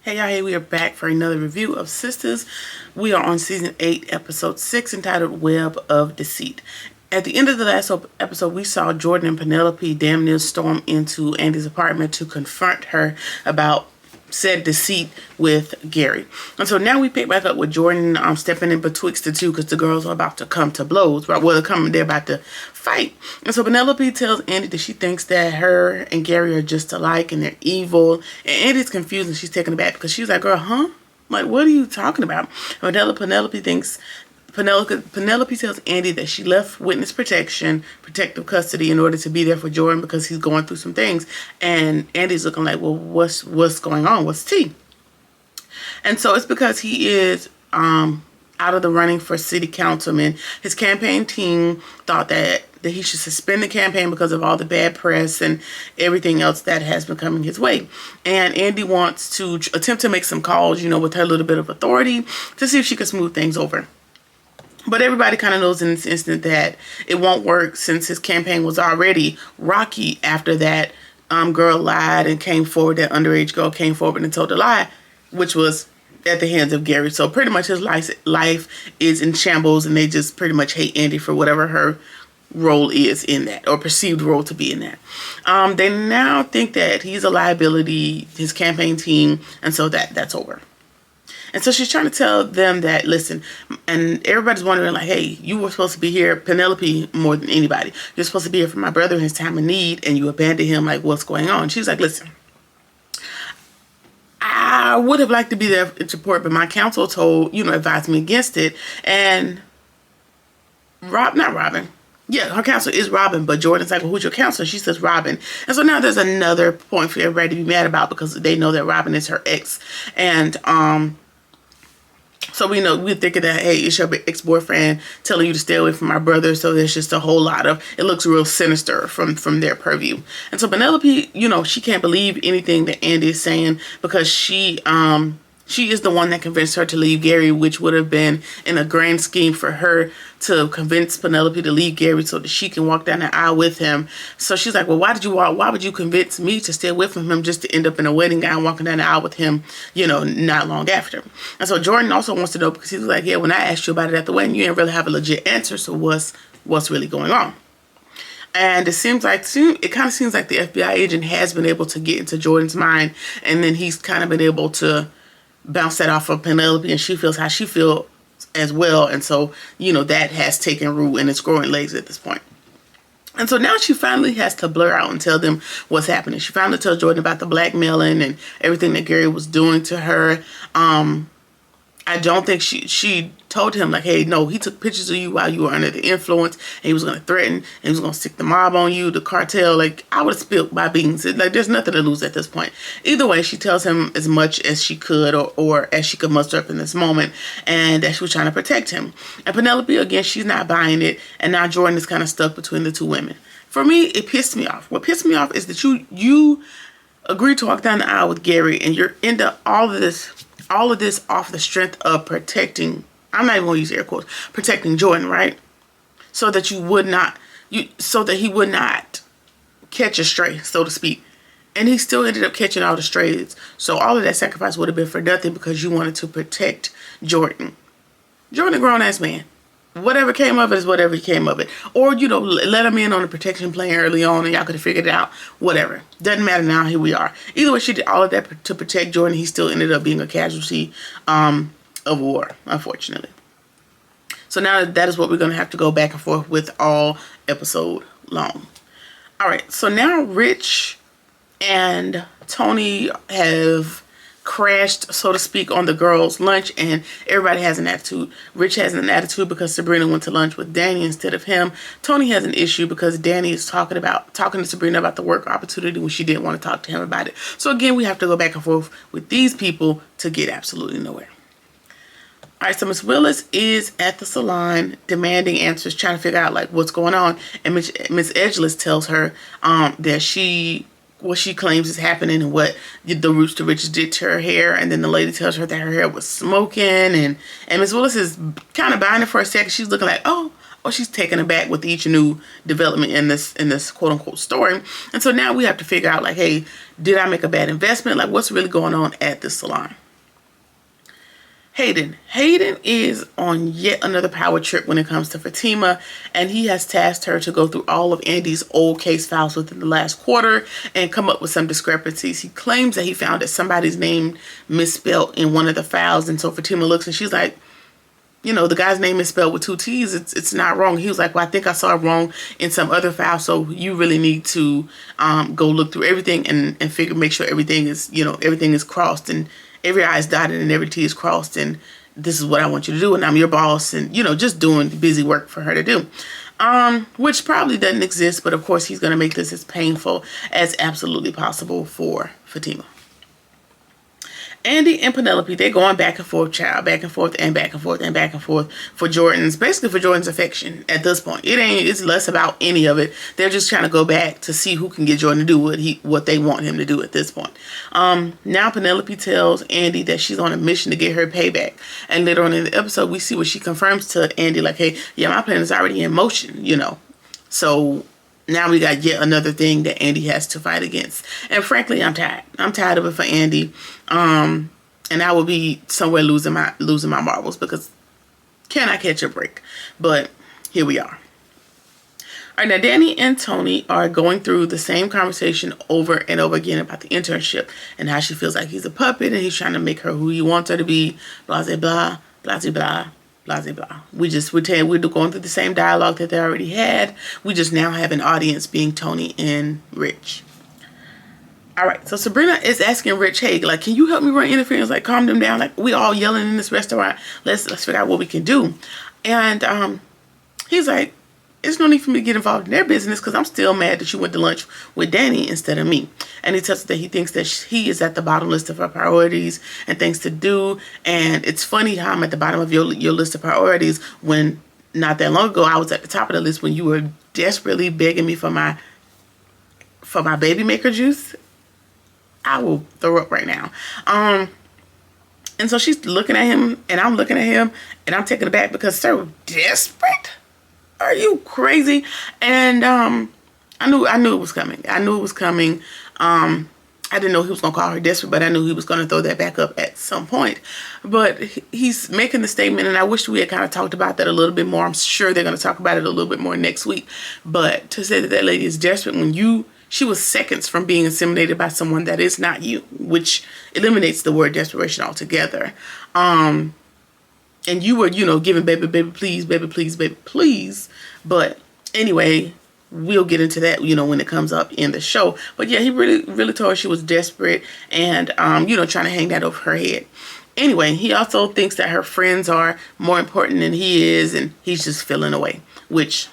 Hey y'all, hey, we are back for another review of Sisters. We are on season 8, episode 6, entitled Web of Deceit. At the end of the last episode, we saw Jordan and Penelope damn near storm into Andy's apartment to confront her about said deceit with Gary. And so now we pick back up with Jordan stepping in betwixt the two because the girls are about to come to blows. Right? Well, they're about to fight. And so Penelope tells Andy that she thinks that her and Gary are just alike and they're evil. And Andy's confused and she's taken aback because she's like, girl, huh? Like, what are you talking about? Penelope tells Andy that she left witness protection, protective custody, in order to be there for Jordan because he's going through some things. And Andy's looking like, well, what's going on? What's tea? And so it's because he is out of the running for city councilman. His campaign team thought that he should suspend the campaign because of all the bad press and everything else that has been coming his way. And Andy wants to attempt to make some calls, with her little bit of authority to see if she can smooth things over. But everybody kind of knows in this instant that it won't work since his campaign was already rocky after that girl lied and came forward, that underage girl came forward and told a lie, which was at the hands of Gary. So pretty much his life is in shambles and they just pretty much hate Andy for whatever her role is in that, or perceived role to be in that. They now think that he's a liability, his campaign team, and so that's over. And so she's trying to tell them that, listen, and everybody's wondering, like, hey, you were supposed to be here, Penelope, more than anybody. You're supposed to be here for my brother in his time of need, and you abandoned him. Like, what's going on? She's like, listen, I would have liked to be there in support, but my counsel advised me against it. And not Robin. Yeah, her counsel is Robin, but Jordan's like, well, who's your counselor? She says Robin. And so now there's another point for everybody to be mad about because they know that Robin is her ex. And, so we're thinking that, hey, it's your ex-boyfriend telling you to stay away from my brother. So there's just a whole lot of, it looks real sinister from their purview. And so Penelope, she can't believe anything that Andy is saying because she is the one that convinced her to leave Gary, which would have been in a grand scheme for her to convince Penelope to leave Gary so that she can walk down the aisle with him. So she's like, well, why would you convince me to stay away from him just to end up in a wedding gown walking down the aisle with him, not long after? And so Jordan also wants to know because he's like, yeah, when I asked you about it at the wedding, you didn't really have a legit answer. So what's really going on? And it kind of seems like the FBI agent has been able to get into Jordan's mind, and then he's kind of been able to bounce that off of Penelope, and she feels how she feels as well. And so, that has taken root and it's growing legs at this point. And so now she finally has to blur out and tell them what's happening. She finally tells Jordan about the blackmailing and everything that Gary was doing to her. I don't think she told him, like, hey, no, he took pictures of you while you were under the influence, and he was going to threaten, and he was going to stick the mob on you, the cartel. Like, I would have spilled my beans. Like, there's nothing to lose at this point. Either way, she tells him as much as she could or as she could muster up in this moment, and that she was trying to protect him. And Penelope, again, she's not buying it, and now Jordan is kind of stuck between the two women. For me, it pissed me off. What pissed me off is that you agreed to walk down the aisle with Gary, and you're into all of this off the strength of protecting, I'm not even going to use air quotes, protecting Jordan, right? So that he would not catch a stray, so to speak. And he still ended up catching all the strays. So all of that sacrifice would have been for nothing because you wanted to protect Jordan. Jordan, a grown-ass man. Whatever came of it is whatever came of it. Or, let him in on a protection plan early on and y'all could have figured it out. Whatever. Doesn't matter now. Here we are. Either way, she did all of that to protect Jordan. He still ended up being a casualty of war, unfortunately. So now that is what we're going to have to go back and forth with all episode long. All right. So now Rich and Tony have crashed, so to speak, on the girls' lunch, and everybody has an attitude. Rich has an attitude because Sabrina went to lunch with Danny instead of him. Tony has an issue because Danny is talking to Sabrina about the work opportunity when she didn't want to talk to him about it. So again, we have to go back and forth with these people to get absolutely nowhere. All right, so Miss Willis is at the salon demanding answers, trying to figure out like what's going on, and Miss Edgeless tells her that what she claims is happening and what the Roots to Riches did to her hair. And then the lady tells her that her hair was smoking. And Miss Willis is kind of buying it for a second. She's looking like, oh, or she's taken aback with each new development in this quote unquote story. And so now we have to figure out, like, hey, did I make a bad investment? Like, what's really going on at this salon? Hayden is on yet another power trip when it comes to Fatima, and he has tasked her to go through all of Andy's old case files within the last quarter and come up with some discrepancies. He claims that he found that somebody's name misspelled in one of the files, and so Fatima looks and she's like, you know, the guy's name is spelled with 2 T's. It's not wrong. He was like, well, I think I saw it wrong in some other file, so you really need to go look through everything and make sure everything is, you know, everything is crossed and every I is dotted and every T is crossed, and this is what I want you to do, and I'm your boss, and, you know, just doing busy work for her to do. Which probably doesn't exist, but of course he's going to make this as painful as absolutely possible for Fatima. Andy and Penelope, they're going back and forth, child, back and forth and back and forth and back and forth for Jordan's affection at this point. It's less about any of it. They're just trying to go back to see who can get Jordan to do what they want him to do at this point. Now Penelope tells Andy that she's on a mission to get her payback. And later on in the episode, we see what she confirms to Andy, like, hey, yeah, my plan is already in motion, you know. So now we got yet another thing that Andy has to fight against. And frankly, I'm tired. I'm tired of it for Andy. And I will be somewhere losing my marbles, because can I catch a break? But here we are. All right, now Danny and Tony are going through the same conversation over and over again about the internship and how she feels like he's a puppet and he's trying to make her who he wants her to be, blah, blah, blah, blah, blah. Blah, blah, blah. We're going through the same dialogue that they already had. We just now have an audience being Tony and Rich. All right, so Sabrina is asking Rich, hey, like, can you help me run interference? Like, calm them down. Like, we all yelling in this restaurant. Let's figure out what we can do. And he's like, there's no need for me to get involved in their business, because I'm still mad that you went to lunch with Danny instead of me. And he tells her that he thinks that he is at the bottom list of her priorities and things to do. And it's funny how I'm at the bottom of your list of priorities when not that long ago I was at the top of the list when you were desperately begging me for my baby maker juice. I will throw up right now. And so she's looking at him and I'm looking at him and I'm taken aback because, sir, desperate? Are you crazy? And I knew it was coming. I knew it was coming. I didn't know he was gonna call her desperate, but I knew he was gonna throw that back up at some point. But he's making the statement, and I wish we had kind of talked about that a little bit more. I'm sure they're gonna talk about it a little bit more next week. But to say that that lady is desperate when she was seconds from being inseminated by someone that is not you, which eliminates the word desperation altogether. And you were, giving baby, please, baby, please, baby, please. But anyway, we'll get into that, when it comes up in the show. But yeah, he really, really told her she was desperate and, trying to hang that over her head. Anyway, he also thinks that her friends are more important than he is, and he's just feeling away, which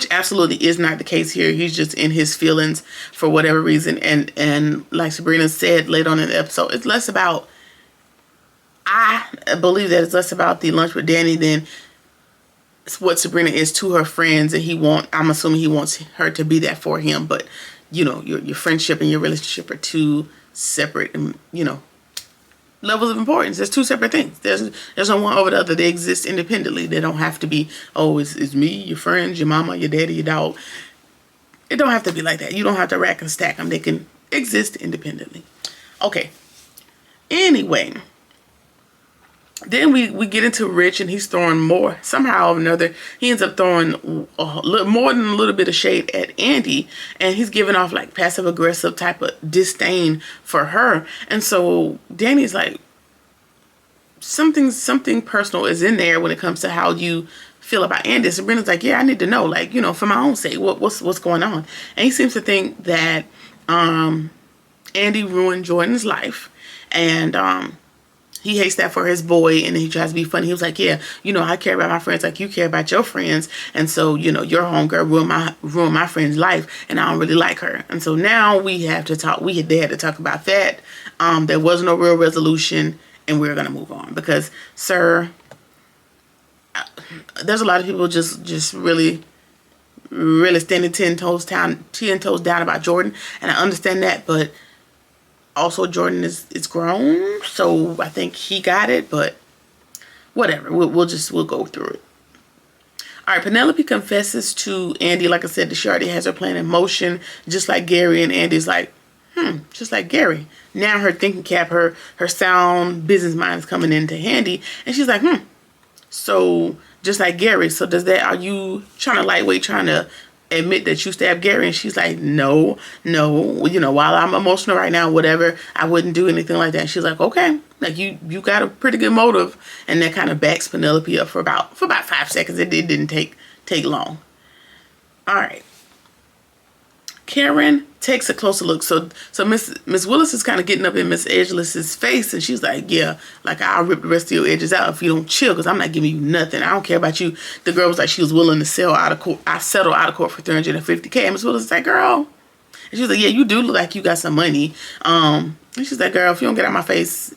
absolutely is not the case here. He's just in his feelings for whatever reason. And like Sabrina said later on in the episode, it's less about, I believe that it's less about the lunch with Danny than what Sabrina is to her friends. And I'm assuming he wants her to be that for him. But, your friendship and your relationship are two separate, levels of importance. There's two separate things. There's no one over the other. They exist independently. They don't have to be, it's me, your friends, your mama, your daddy, your dog. It don't have to be like that. You don't have to rack and stack them. They can exist independently. Okay. Anyway, then we get into Rich, and he's throwing more. Somehow or another, he ends up throwing more than a little bit of shade at Andy, and he's giving off like passive aggressive type of disdain for her. And so Danny's like, something personal is in there when it comes to how you feel about Andy. Sabrina's like, yeah, I need to know, like, for my own sake, what's going on. And he seems to think that Andy ruined Jordan's life, and he hates that for his boy, and he tries to be funny. He was like, yeah, I care about my friends like you care about your friends. And so, your homegirl ruined my friend's life, and I don't really like her. And so now they had to talk about that. There was no real resolution, and we're going to move on because, sir, there's a lot of people just really, really standing 10 toes down about Jordan. And I understand that, but also, Jordan is grown, so I think he got it, but whatever. We'll go through it. All right, Penelope confesses to Andy, like I said, that she already has her plan in motion, just like Gary. And Andy's like, just like Gary. Now her thinking cap, her sound business mind is coming into handy. And she's like, so just like Gary. So are you trying to lightweight, trying to admit that you stabbed Gary? And she's like, no, while I'm emotional right now, whatever, I wouldn't do anything like that. And she's like, okay, like you got a pretty good motive. And that kind of backs Penelope up for about 5 seconds. It didn't take long. All right. Karen takes a closer look. So Miss Willis is kind of getting up in Miss Edgeless's face, and she's like, yeah, like I'll rip the rest of your edges out if you don't chill, because I'm not giving you nothing. I don't care about you. The girl was like, she was willing to settle out of court for $350K. And Miss Willis is like, girl. And she's like, yeah, you do look like you got some money. And she's like, girl, if you don't get out of my face,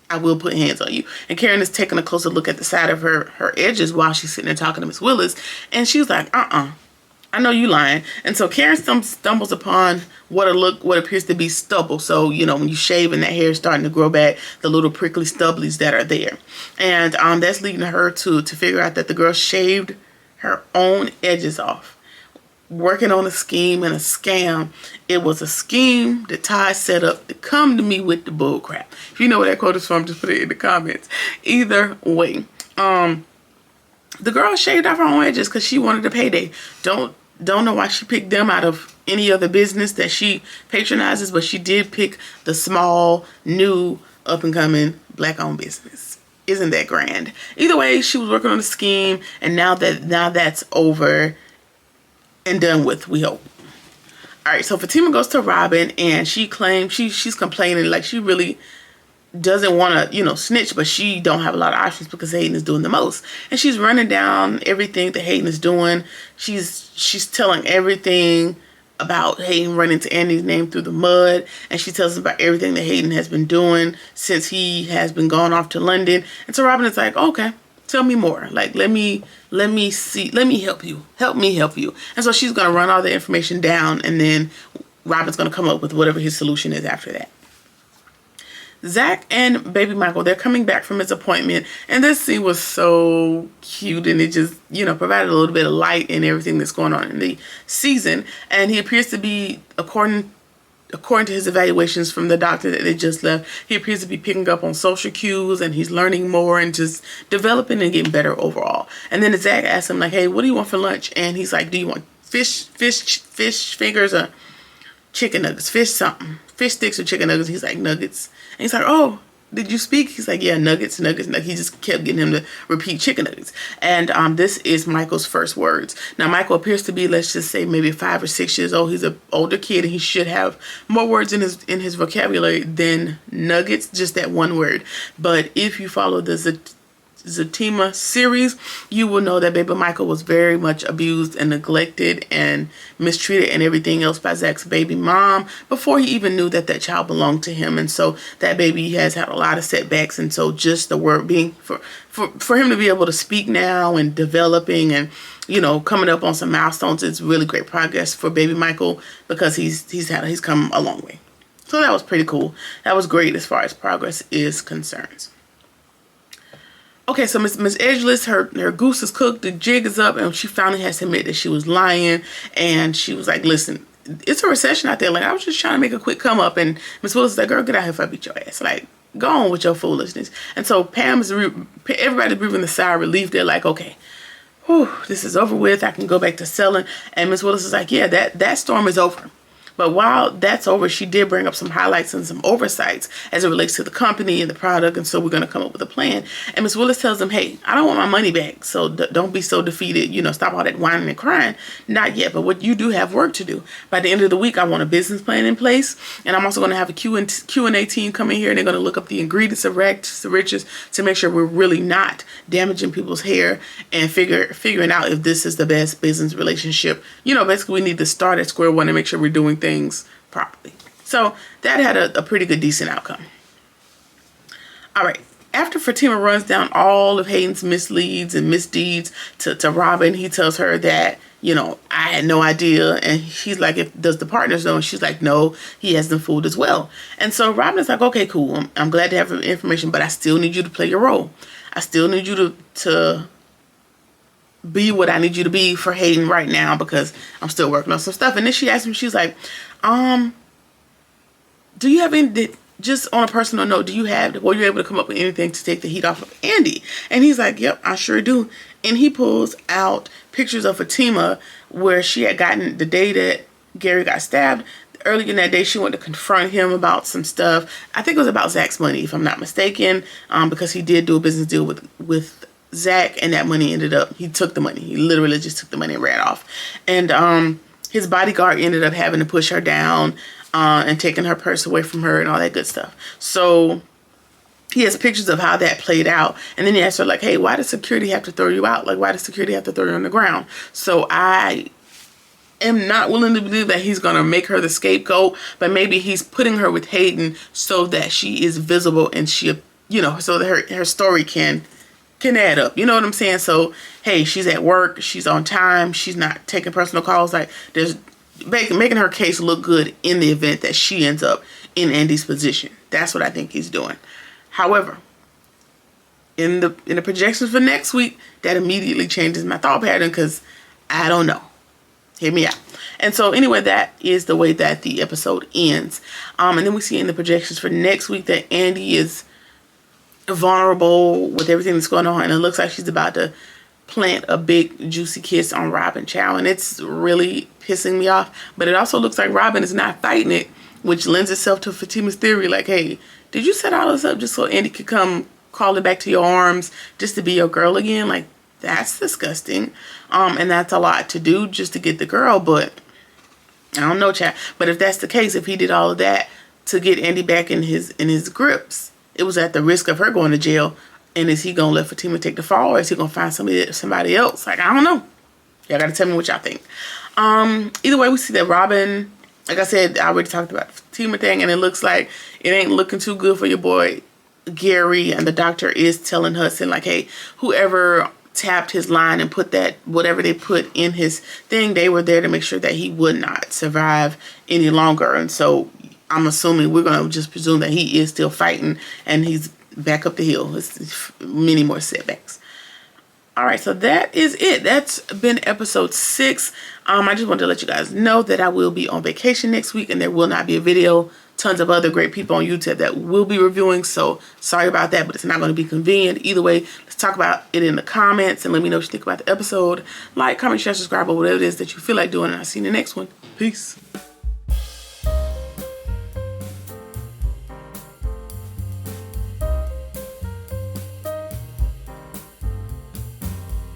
I will put hands on you. And Karen is taking a closer look at the side of her edges while she's sitting there talking to Miss Willis. And she's like, I know you lying. And so Karen stumbles upon what appears to be stubble. So, when you shave and that hair is starting to grow back, the little prickly stubblies that are there. And that's leading her to figure out that the girl shaved her own edges off, working on a scheme and a scam. It was a scheme that Ty set up to come to me with the bull crap. If you know where that quote is from, just put it in the comments. Either way, the girl shaved off her own edges because she wanted a payday. Don't know why she picked them out of any other business that she patronizes, but she did pick the small, new, up-and-coming, black-owned business. Isn't that grand? Either way, she was working on a scheme, and now that's over and done with, we hope. All right, so Fatima goes to Robin, and she claims she's complaining like she really doesn't want to, snitch, but she don't have a lot of options because Hayden is doing the most. And she's running down everything that Hayden is doing. She's telling everything about Hayden running to Andy's name through the mud. And she tells us about everything that Hayden has been doing since he has been gone off to London. And so Robin is like, okay, tell me more. Like, let me help you. Help me help you. And so she's going to run all the information down, and then Robin's going to come up with whatever his solution is after that. Zach and baby Michael, they're coming back from his appointment, and this scene was so cute, and it just, provided a little bit of light in everything that's going on in the season. And he appears to be, according to his evaluations from the doctor that they just left, he appears to be picking up on social cues, and he's learning more and just developing and getting better overall. And then Zach asks him, like, hey, what do you want for lunch? And he's like, do you want fish fingers or chicken nuggets? Fish sticks or chicken nuggets? He's like, nuggets. And he's like, oh, did you speak? He's like, yeah, nuggets. He just kept getting him to repeat chicken nuggets. And this is Michael's first words. Now, Michael appears to be, let's just say, maybe 5 or 6 years old. He's an older kid, and he should have more words in his vocabulary than nuggets, just that one word. But if you follow the Zatima series, you will know that baby Michael was very much abused and neglected and mistreated and everything else by Zach's baby mom before he even knew that child belonged to him. And so that baby has had a lot of setbacks. And so just the word being for him to be able to speak now and developing and coming up on some milestones is really great progress for baby Michael, because he's come a long way. So that was pretty cool. That was great as far as progress is concerned. Okay, so Miss Edgeless, her goose is cooked, the jig is up, and she finally has to admit that she was lying. And she was like, listen, it's a recession out there. Like, I was just trying to make a quick come up. And Miss Willis is like, girl, get out here if I beat your ass. Like, go on with your foolishness. And so everybody's breathing a sigh of relief. They're like, okay, whew, this is over with. I can go back to selling. And Miss Willis is like, yeah, that storm is over. But while that's over, she did bring up some highlights and some oversights as it relates to the company and the product. And so we're going to come up with a plan. And Miss Willis tells them, hey, I don't want my money back. So don't be so defeated. Stop all that whining and crying. Not yet. But what you do have work to do. By the end of the week, I want a business plan in place. And I'm also going to have a Q&A team come in here. And they're going to look up the ingredients of rags to riches to make sure we're really not damaging people's hair and figuring out if this is the best business relationship. Basically, we need to start at square one and make sure we're doing things properly. So that had a pretty good, decent outcome. All right. After Fatima runs down all of Hayden's misleads and misdeeds to Robin, he tells her that, I had no idea. And he's like, does the partners know? And she's like, no, he has them fooled as well. And so Robin is like, okay, cool. I'm glad to have information, but I still need you to play your role. I still need you to be what I need you to be for Hayden right now, because I'm still working on some stuff. And then she asked me, she's like, do you have any, just on a personal note, were you able to come up with anything to take the heat off of Andy? And he's like, yep, I sure do. And he pulls out pictures of Fatima where she had gotten the day that Gary got stabbed. Earlier in that day, she went to confront him about some stuff. I think it was about Zach's money, if I'm not mistaken, because he did do a business deal with Zach, and that money he took the money. He literally just took the money and ran off. And his bodyguard ended up having to push her down and taking her purse away from her and all that good stuff. So he has pictures of how that played out. And then he asked her, like, hey, why does security have to throw you out? Like, why does security have to throw you on the ground? So I am not willing to believe that he's going to make her the scapegoat, but maybe he's putting her with Hayden so that she is visible and she, you know, so that her story can add up. You know what I'm saying? So, hey, she's at work. She's on time. She's not taking personal calls. Like, there's making her case look good in the event that she ends up in Andy's position. That's what I think he's doing. However, in the projections for next week, that immediately changes my thought pattern, because I don't know. Hear me out. And so anyway, that is the way that the episode ends. And then we see in the projections for next week that Andy is vulnerable with everything that's going on, and it looks like she's about to plant a big juicy kiss on Robin Chow, and it's really pissing me off. But it also looks like Robin is not fighting it, which lends itself to Fatima's theory, like, hey, did you set all this up just so Andy could come crawling back to your arms just to be your girl again? Like, that's disgusting. And that's a lot to do just to get the girl, but I don't know, chat. But if that's the case, if he did all of that to get Andy back in his grips, it was at the risk of her going to jail. And is he gonna let Fatima take the fall, or is he gonna find somebody else? Like, I don't know. Y'all gotta tell me what y'all think. Either way, we see that Robin, like I said, I already talked about the Fatima thing, and it looks like it ain't looking too good for your boy Gary. And the doctor is telling Hudson, like, hey, whoever tapped his line and put that, whatever they put in his thing, they were there to make sure that he would not survive any longer. And so I'm assuming, we're going to just presume that he is still fighting and he's back up the hill. It's many more setbacks. All right, so that is it. That's been episode 6. I just wanted to let you guys know that I will be on vacation next week and there will not be a video. Tons of other great people on YouTube that will be reviewing, so sorry about that, but it's not going to be convenient. Either way, let's talk about it in the comments and let me know what you think about the episode. Like, comment, share, subscribe, or whatever it is that you feel like doing, and I'll see you in the next one. Peace.